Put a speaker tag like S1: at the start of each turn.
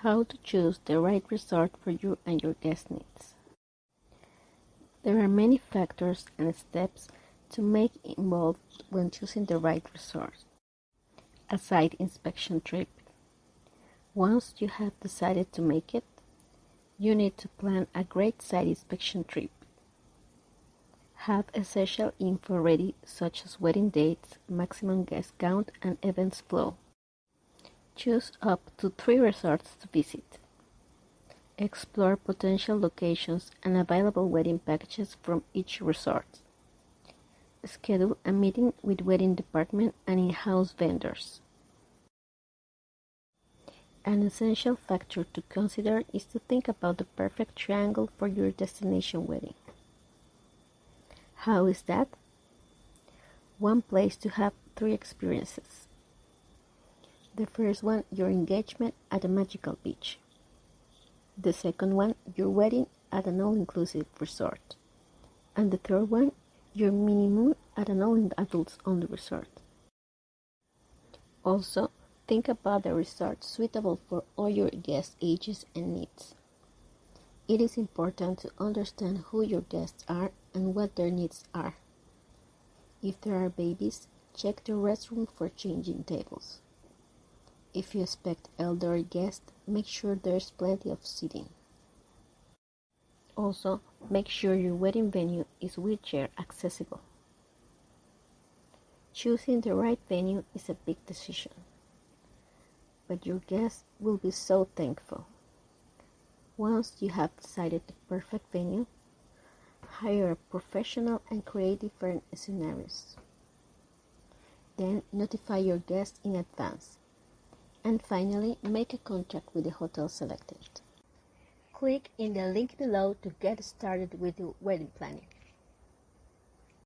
S1: How to choose the right resort for you and your guest needs. There are many factors and steps to make involved when choosing the right resort. A site inspection trip. Once you have decided to make it, you need to plan a great site inspection trip. Have essential info ready such as wedding dates, maximum guest count, and events flow. Choose up to 3 resorts to visit. Explore potential locations and available wedding packages from each resort. Schedule a meeting with wedding department and in-house vendors. An essential factor to consider is to think about the perfect triangle for your destination wedding. How is that? One place to have 3 experiences. The first one, your engagement at a magical beach. The second one, your wedding at an all-inclusive resort. And the third one, your mini-moon at an all-adults-only resort. Also, think about the resort suitable for all your guest ages and needs. It is important to understand who your guests are and what their needs are. If there are babies, check the restroom for changing tables. If you expect elderly guests, make sure there's plenty of seating. Also, make sure your wedding venue is wheelchair accessible. Choosing the right venue is a big decision, but your guests will be so thankful. Once you have decided the perfect venue, hire a professional and create different scenarios. Then notify your guests in advance. And finally, make a contract with the hotel selected. Click in the link below to get started with the wedding planning.